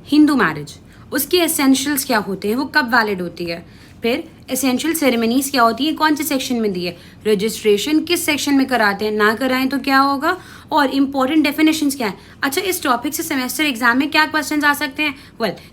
Hindu marriage, उसके essentials क्या होते हैं, वो कब वैलिड होती है, फिर एसेंशियल सेरेमनीज क्या होती है, कौन से सेक्शन में दी है, रजिस्ट्रेशन किस सेक्शन में कराते हैं, ना कराएं तो क्या होगा, और इंपॉर्टेंट डेफिनेशंस क्या है। अच्छा, इस टॉपिक से सेमेस्टर एग्जाम में क्या क्वेश्चंस आ सकते हैं,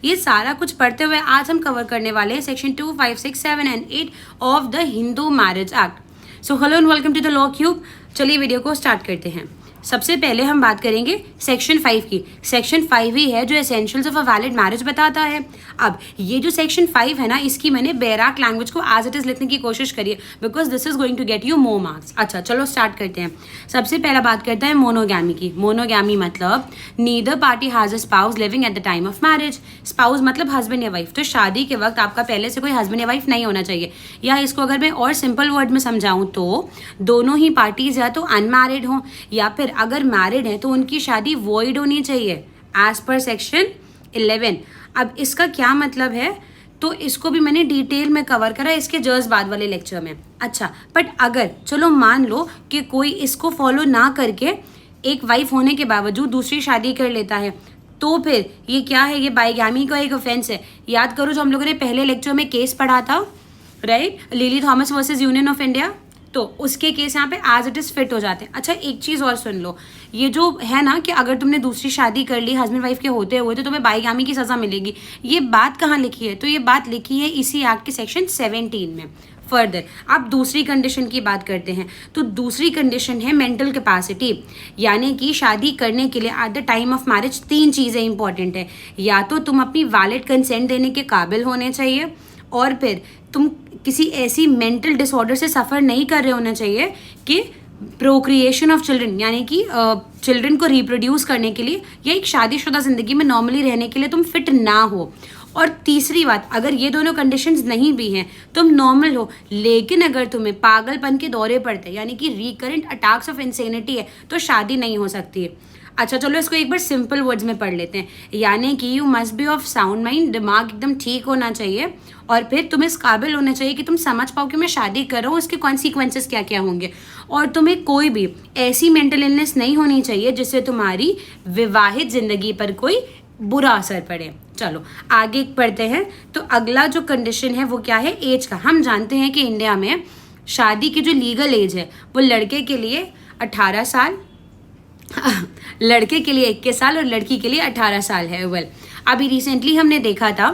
ये सारा कुछ पढ़ते हुए आज हम कवर करने वाले हैं section 2, 5, 6, 7 and 8 of the Hindu marriage act. So hello and welcome to the law cube. चलिए वीडियो को स्टार्ट करते हैं। सबसे पहले हम बात करेंगे सेक्शन 5 की। सेक्शन 5 ही है जो essentials of a valid marriage बताता है। अब ये जो सेक्शन 5 है ना, इसकी मैंने बैराक लैंग्वेज को एज इट इज लिखने की कोशिश करी है because this is going to get you more marks. अच्छा चलो स्टार्ट करते हैं। सबसे पहला बात करते हैं मोनोगैमी की। मोनोगैमी मतलब neither party has a spouse living at the time of marriage. Spouse मतलब हस्बैंड या वाइफ। तो शादी के वक्त आपका पहले से कोई हस्बैंड या वाइफ नहीं होना चाहिए, या इसको अगर मैं और सिंपल वर्ड में समझाऊं तो दोनों ही पार्टीज या तो अनमैरिड हों या फिर अगर मैरिड है तो उनकी शादी वॉइड होनी चाहिए एज पर सेक्शन 11। अब इसका क्या मतलब है तो इसको भी मैंने डिटेल में कवर करा इसके जस्ट बाद वाले लेक्चर में। अच्छा, बट अगर चलो मान लो कि कोई इसको फॉलो ना करके एक वाइफ होने के बावजूद दूसरी शादी कर लेता है, तो फिर ये क्या है, ये बाइगैमी का एक ऑफेंस है। याद करो जो हम लोगों ने पहले लेक्चर में केस पढ़ा था, right, lily Thomas versus union of India, तो उसके केस यहाँ पे एज इट इज फिट हो जाते हैं। अच्छा, एक चीज़ और सुन लो, ये जो है ना कि अगर तुमने दूसरी शादी कर ली हस्बैंड वाइफ के होते हुए तो तुम्हें बाइगामी की सज़ा मिलेगी, ये बात कहाँ लिखी है, तो ये बात लिखी है इसी एक्ट के सेक्शन 17 में। फर्दर अब दूसरी कंडीशन की बात करते हैं, तो दूसरी कंडीशन है मेंटल कैपेसिटी, यानी कि शादी करने के लिए at the time of marriage 3 चीज़ें इंपॉर्टेंट है। या तो तुम अपनी वैलिड कंसेंट देने के काबिल होने चाहिए, और फिर तुम किसी ऐसी मेंटल डिसऑर्डर से सफ़र नहीं कर रहे होना चाहिए कि प्रोक्रिएशन ऑफ चिल्ड्रन, यानी कि चिल्ड्रन को रिप्रोड्यूस करने के लिए या एक शादीशुदा ज़िंदगी में नॉर्मली रहने के लिए तुम फिट ना हो। और तीसरी बात, अगर ये दोनों कंडीशंस नहीं भी हैं, तुम नॉर्मल हो लेकिन अगर तुम्हें पागलपन के दौरे पड़ते हैं यानी कि रिकरेंट अटैक्स ऑफ इंसेनिटी है, तो शादी नहीं हो सकती है। अच्छा चलो इसको एक बार सिंपल वर्ड्स में पढ़ लेते हैं, यानी कि you must be of sound mind, दिमाग एकदम ठीक होना चाहिए, और फिर तुम इस काबिल होना चाहिए कि तुम समझ पाओ कि मैं शादी कर रहा हूँ, उसके कॉन्सिक्वेंसेस क्या क्या होंगे, और तुम्हें कोई भी ऐसी मेंटल इलनेस नहीं होनी चाहिए जिससे तुम्हारी विवाहित जिंदगी पर कोई बुरा असर पड़े। चलो आगे पढ़ते हैं। तो अगला जो कंडीशन है वो क्या है, एज का। हम जानते हैं कि इंडिया में शादी की जो लीगल एज है वो लड़के के लिए 18 साल लड़के के लिए 21 साल और लड़की के लिए 18 साल है। अभी रिसेंटली हमने देखा था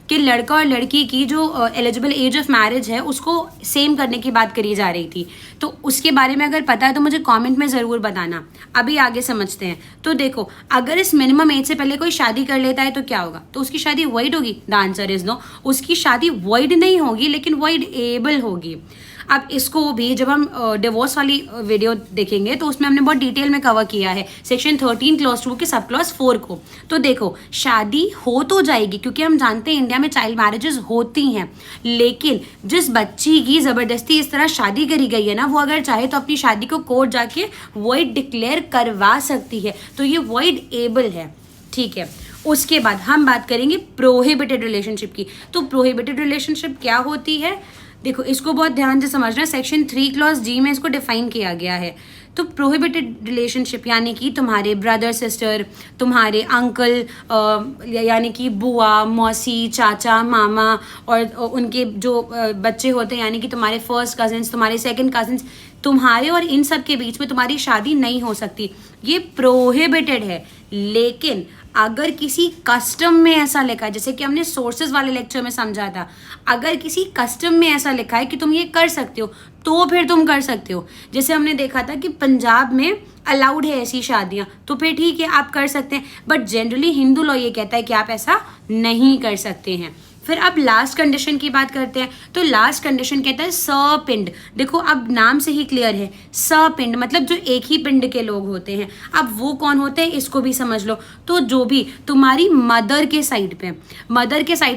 कि लड़का और लड़की की जो एलिजिबल एज ऑफ मैरिज है उसको सेम करने की बात करी जा रही थी, तो उसके बारे में अगर पता है तो मुझे कमेंट में ज़रूर बताना। अभी आगे समझते हैं। तो देखो, अगर इस मिनिमम एज से पहले कोई शादी कर लेता है तो क्या होगा, तो उसकी शादी वॉइड होगी। द आंसर इज नो, उसकी शादी वॉइड नहीं होगी लेकिन वॉइड एबल होगी। अब इसको भी जब हम डिवोर्स वाली वीडियो देखेंगे तो उसमें हमने बहुत डिटेल में कवर किया है सेक्शन 13 क्लॉज 2 के सब क्लॉज 4 को। तो देखो, शादी हो तो जाएगी क्योंकि हम जानते हैं इंडिया में चाइल्ड मैरिजेस होती हैं, लेकिन जिस बच्ची की ज़बरदस्ती इस तरह शादी करी गई है ना, वो अगर चाहे तो अपनी शादी को कोर्ट जाके वॉइड डिक्लेयर करवा सकती है, तो ये वॉइड एबल है। ठीक है, उसके बाद हम बात करेंगे प्रोहिबिटेड रिलेशनशिप की। तो प्रोहिबिटेड रिलेशनशिप क्या होती है, देखो इसको बहुत ध्यान से समझना। सेक्शन 3 क्लॉज जी में इसको डिफाइन किया गया है। तो प्रोहिबिटेड रिलेशनशिप यानी कि तुम्हारे ब्रदर सिस्टर, तुम्हारे अंकल यानी कि बुआ, मौसी, चाचा, मामा और उनके जो बच्चे होते हैं यानी कि तुम्हारे फर्स्ट कजिन्स, तुम्हारे सेकंड कजिन्स, तुम्हारे और इन सब के बीच में तुम्हारी शादी नहीं हो सकती, ये प्रोहिबिटेड है। लेकिन अगर किसी कस्टम में ऐसा लिखा है, जैसे कि हमने सोर्सेज वाले लेक्चर में समझा था, अगर किसी कस्टम में ऐसा लिखा है कि तुम ये कर सकते हो तो फिर तुम कर सकते हो। जैसे हमने देखा था कि पंजाब में अलाउड है ऐसी शादियां, तो फिर ठीक है आप कर सकते हैं, बट जनरली हिंदू लॉ ये कहता है कि आप ऐसा नहीं कर सकते हैं। फिर अब लास्ट कंडीशन की बात करते हैं। तो लास्ट कंडीशन कहता है सपिंड। देखो अब नाम से ही क्लियर है, सपिंड मतलब जो एक ही पिंड के लोग होते हैं। अब वो कौन होते हैं इसको भी समझ लो। तो जो भी तुम्हारी मदर के साइड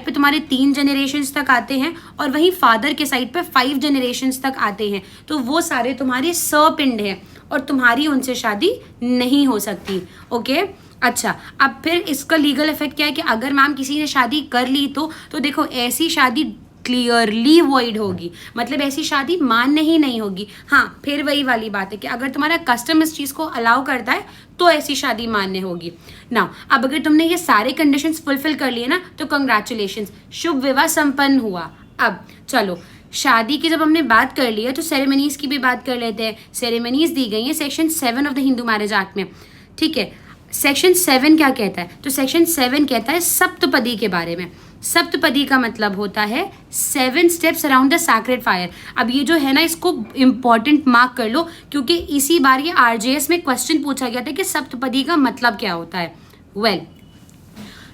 पे तुम्हारे 3 जनरेशन्स तक आते हैं और वहीं फादर के साइड पे 5 जनरेशन्स तक आते हैं, तो वो सारे तुम्हारे सपिंड हैं और तुम्हारी उनसे शादी नहीं हो सकती। ओके, अच्छा अब फिर इसका लीगल इफेक्ट क्या है कि अगर मैम किसी ने शादी कर ली तो देखो ऐसी शादी क्लियरली वॉइड होगी, मतलब ऐसी शादी मान्य ही नहीं होगी। हाँ, फिर वही वाली बात है कि अगर तुम्हारा कस्टम इस चीज़ को अलाउ करता है तो ऐसी शादी मान्य होगी। नाउ अब अगर तुमने ये सारे कंडीशंस फुलफिल कर लिए ना तो कंग्रेचुलेशंस, शुभ विवाह संपन्न हुआ। अब चलो शादी की जब हमने बात कर ली है तो सेरेमनीज की भी बात कर लेते हैं। सेरेमनीज दी गई हैं section 7 of the Hindu marriage act में, ठीक है। सेक्शन 7 क्या कहता है? तो सेक्शन 7 कहता है सप्तपदी के बारे में। सप्तपदी का मतलब होता है 7 steps around the sacred fire. अब ये जो है ना, इसको इंपॉर्टेंट मार्क कर लो, क्योंकि इसी बार ये आरजेएस में क्वेश्चन पूछा गया था कि सप्तपदी का मतलब क्या होता है। वेल,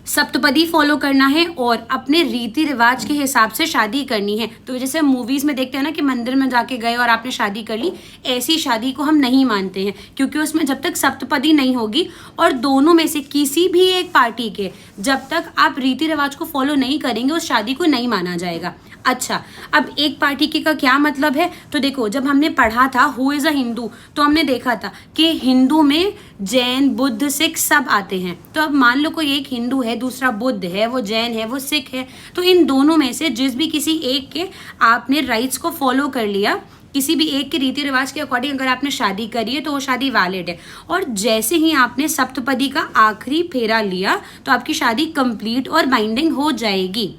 सप्तपदी फॉलो करना है और अपने रीति रिवाज के हिसाब से शादी करनी है। तो जैसे मूवीज में देखते हैं ना कि मंदिर में जाके गए और आपने शादी कर ली, ऐसी शादी को हम नहीं मानते हैं, क्योंकि उसमें जब तक सप्तपदी नहीं होगी और दोनों में से किसी भी एक पार्टी के जब तक आप रीति रिवाज को फॉलो नहीं करेंगे उस शादी को नहीं माना जाएगा। अच्छा, अब एक पार्टी की का क्या मतलब है? तो देखो, जब हमने पढ़ा था हु इज अ हिंदू, तो हमने देखा था कि हिंदू में जैन, बुद्ध, सिख सब आते हैं। तो अब मान लो कोई एक हिंदू है, दूसरा बुद्ध है, वो जैन है, वो सिख है, तो इन दोनों में से जिस भी किसी एक के आपने राइट्स को फॉलो कर लिया, किसी भी एक के रीति रिवाज के अकॉर्डिंग अगर आपने शादी करी है तो वो शादी वैलिड है। और जैसे ही आपने सप्तपदी का आखिरी फेरा लिया तो आपकी शादी कंप्लीट और बाइंडिंग हो जाएगी।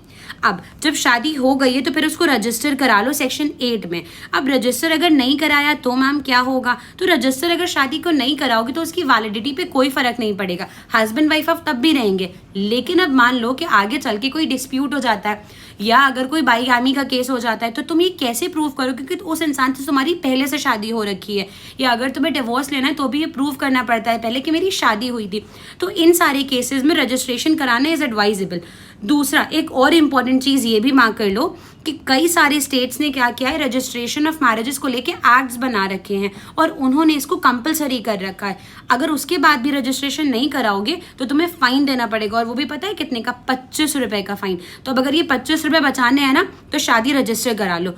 अब जब शादी हो गई है तो फिर उसको रजिस्टर करा लो सेक्शन 8 में। अब रजिस्टर अगर नहीं कराया तो मैम क्या होगा? तो रजिस्टर अगर शादी को नहीं कराओगे तो उसकी वैलिडिटी पे कोई फर्क नहीं पड़ेगा, हस्बैंड वाइफ अब तब भी रहेंगे। लेकिन अब मान लो कि आगे चल के कोई डिस्प्यूट हो जाता है या अगर कोई बाईगामी का केस हो जाता है तो तुम ये कैसे प्रूव करो? क्योंकि उस इंसान से तुम्हारी पहले से शादी हो रखी है, या अगर तुम्हें डिवोर्स लेना है तो भी ये प्रूव करना पड़ता है पहले कि मेरी शादी हुई थी। तो इन सारे केसेस में रजिस्ट्रेशन कराना इज एडवाइजेबल। दूसरा, एक और इम्पॉर्टेंट चीज़ ये भी मार्क कर लो कि कई सारे स्टेट्स ने क्या किया है, रजिस्ट्रेशन ऑफ मैरिजेस को लेके एक्ट्स बना रखे हैं और उन्होंने इसको कंपलसरी कर रखा है। अगर उसके बाद भी रजिस्ट्रेशन नहीं कराओगे तो तुम्हें फाइन देना पड़ेगा, और वो भी पता है कितने का? 25 रुपये का फाइन। तो अब अगर ये 25 रुपये बचाने हैं ना तो शादी रजिस्टर करा लो।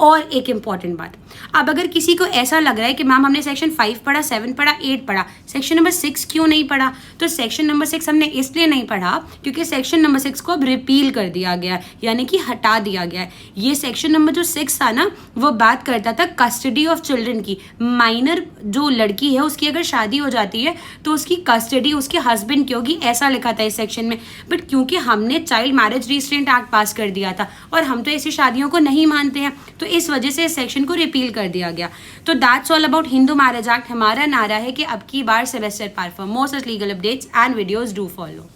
और एक इम्पॉर्टेंट बात, अब अगर किसी को ऐसा लग रहा है कि मैम हमने सेक्शन 5 पढ़ा, 7 पढ़ा, 8 पढ़ा, सेक्शन नंबर 6 क्यों नहीं पढ़ा? तो सेक्शन नंबर 6 हमने इसलिए नहीं पढ़ा क्योंकि सेक्शन नंबर 6 को अब रिपील कर दिया गया है, यानी कि हटा दिया गया है। ये सेक्शन नंबर जो 6 था ना, वो बात करता था कस्टडी ऑफ चिल्ड्रन की। माइनर जो लड़की है उसकी अगर शादी हो जाती है तो उसकी कस्टडी उसके हस्बैंड की होगी, ऐसा लिखा था इस सेक्शन में। बट क्योंकि हमने चाइल्ड मैरिज रिस्ट्रेंट एक्ट पास कर दिया था और हम तो ऐसी शादियों को नहीं मानते हैं, तो इस वजह से इस सेक्शन को रिपील कर दिया गया। तो that's all about Hindu marriage act. हमारा नारा है कि अब की बार सेमेस्टर पार। For more such legal updates and videos do follow.